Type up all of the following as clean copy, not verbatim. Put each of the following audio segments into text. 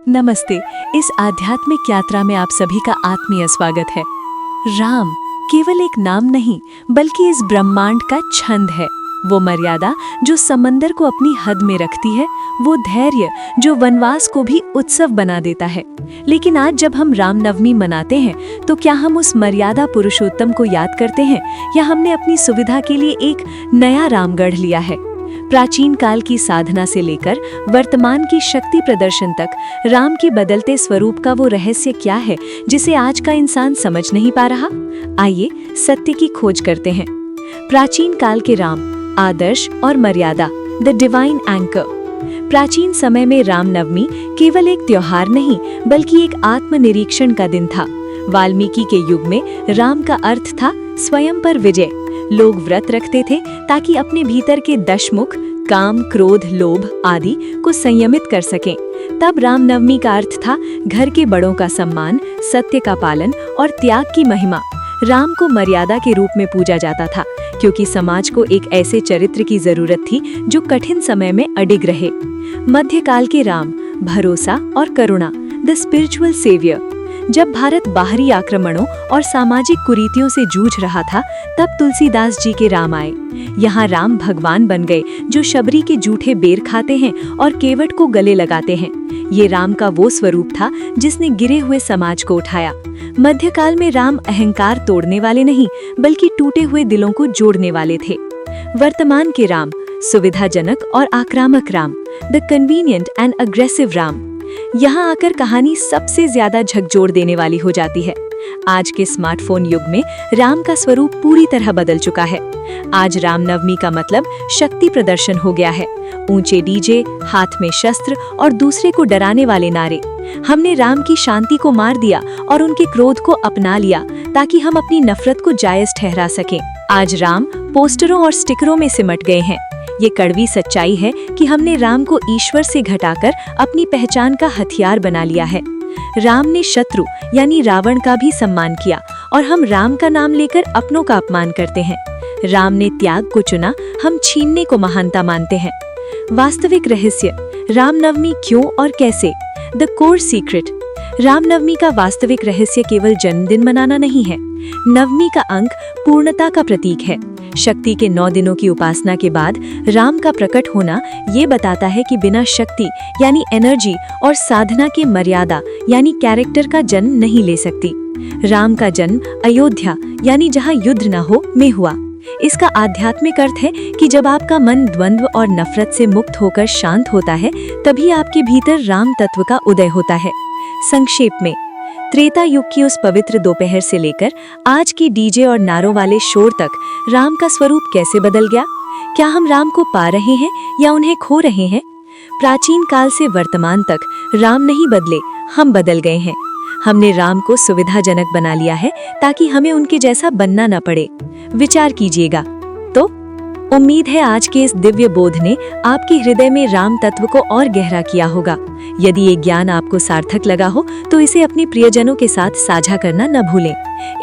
नमस्ते। इस आध्यात्मिक यात्रा में आप सभी का आत्मीय स्वागत है। राम केवल एक नाम नहीं बल्कि इस ब्रह्मांड का छंद है। वो मर्यादा जो समंदर को अपनी हद में रखती है, वो धैर्य जो वनवास को भी उत्सव बना देता है। लेकिन आज जब हम रामनवमी मनाते हैं तो क्या हम उस मर्यादा पुरुषोत्तम को याद करते हैं या हमने अपनी सुविधा के लिए एक नया राम गढ़ लिया है? प्राचीन काल की साधना से लेकर वर्तमान की शक्ति प्रदर्शन तक राम के बदलते स्वरूप का वो रहस्य क्या है जिसे आज का इंसान समझ नहीं पा रहा? आइए सत्य की खोज करते हैं। प्राचीन काल के राम, आदर्श और मर्यादा, द डिवाइन एंकर। प्राचीन समय में रामनवमी केवल एक त्योहार नहीं बल्कि एक आत्मनिरीक्षण का दिन था। वाल्मीकि के युग में राम का अर्थ था स्वयं पर विजय। लोग व्रत रखते थे ताकि अपने भीतर के दशमुख काम, क्रोध, लोभ आदि को संयमित कर सकें। तब रामनवमी का अर्थ था घर के बड़ों का सम्मान, सत्य का पालन और त्याग की महिमा। राम को मर्यादा के रूप में पूजा जाता था क्योंकि समाज को एक ऐसे चरित्र की जरूरत थी जो कठिन समय में अडिग रहे। मध्यकाल के राम, भरोसा और करुणा, द स्पिरिचुअल सेवियर। जब भारत बाहरी आक्रमणों और सामाजिक कुरीतियों से जूझ रहा था, तब तुलसीदास जी के राम आए। यहाँ राम भगवान बन गए जो शबरी के जूठे बेर खाते हैं और केवट को गले लगाते हैं। ये राम का वो स्वरूप था जिसने गिरे हुए समाज को उठाया। मध्यकाल में राम अहंकार तोड़ने वाले नहीं बल्कि टूटे हुए दिलों को जोड़ने वाले थे। वर्तमान के राम, सुविधाजनक और आक्रामक Ram, the convenient and aggressive Ram. यहाँ आकर कहानी सबसे ज्यादा झकझोर देने वाली हो जाती है। आज के स्मार्टफोन युग में राम का स्वरूप पूरी तरह बदल चुका है। आज रामनवमी का मतलब शक्ति प्रदर्शन हो गया है। ऊंचे डीजे, हाथ में शस्त्र और दूसरे को डराने वाले नारे। हमने राम की शांति को मार दिया और उनके क्रोध को अपना लिया ताकि हम अपनी नफरत को जायज ठहरा सकें। आज राम पोस्टरों और स्टिकरों में सिमट गए हैं। ये कड़वी सच्चाई है कि हमने राम को ईश्वर से घटाकर अपनी पहचान का हथियार बना लिया है। राम ने शत्रु यानी रावण का भी सम्मान किया और हम राम का नाम लेकर अपनों का अपमान करते हैं। राम ने त्याग को चुना, हम छीनने को महानता मानते हैं। वास्तविक रहस्य, रामनवमी क्यों और कैसे? The core secret. रामनवमी का वास्तविक रहस्य केवल जन्मदिन मनाना नहीं है। नवमी का अंक पूर्णता का प्रतीक है। शक्ति के 9 दिनों की उपासना के बाद राम का प्रकट होना ये बताता है कि बिना शक्ति यानी एनर्जी और साधना के मर्यादा यानी कैरेक्टर का जन्म नहीं ले सकती। राम का जन्म अयोध्या यानी जहाँ युद्ध न हो में हुआ। इसका आध्यात्मिक अर्थ है कि जब आपका मन द्वंद्व और नफरत से मुक्त होकर शांत होता है, तभी आपके भीतर राम तत्व का उदय होता है। संक्षेप में, त्रेता युग की उस पवित्र दोपहर से लेकर आज की डीजे और नारों वाले शोर तक राम का स्वरूप कैसे बदल गया? क्या हम राम को पा रहे हैं या उन्हें खो रहे हैं? प्राचीन काल से वर्तमान तक राम नहीं बदले, हम बदल गए हैं। हमने राम को सुविधाजनक बना लिया है ताकि हमें उनके जैसा बनना न पड़े। विचार कीजिएगा। तो उम्मीद है आज के इस दिव्य बोध ने आपके हृदय में राम तत्व को और गहरा किया होगा। यदि ये ज्ञान आपको सार्थक लगा हो तो इसे अपने प्रियजनों के साथ साझा करना न भूलें।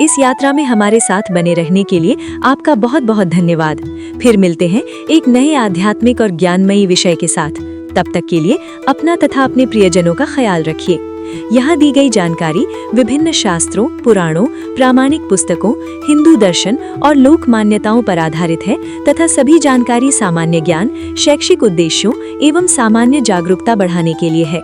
इस यात्रा में हमारे साथ बने रहने के लिए आपका बहुत बहुत धन्यवाद। फिर मिलते हैं एक नए आध्यात्मिक और ज्ञानमयी विषय के साथ। तब तक के लिए अपना तथा अपने प्रियजनों का ख्याल रखिए। यहाँ दी गई जानकारी विभिन्न शास्त्रों, पुराणों, प्रामाणिक पुस्तकों, हिंदू दर्शन और लोक मान्यताओं पर आधारित है तथा सभी जानकारी सामान्य ज्ञान, शैक्षिक उद्देश्यों एवं सामान्य जागरूकता बढ़ाने के लिए है।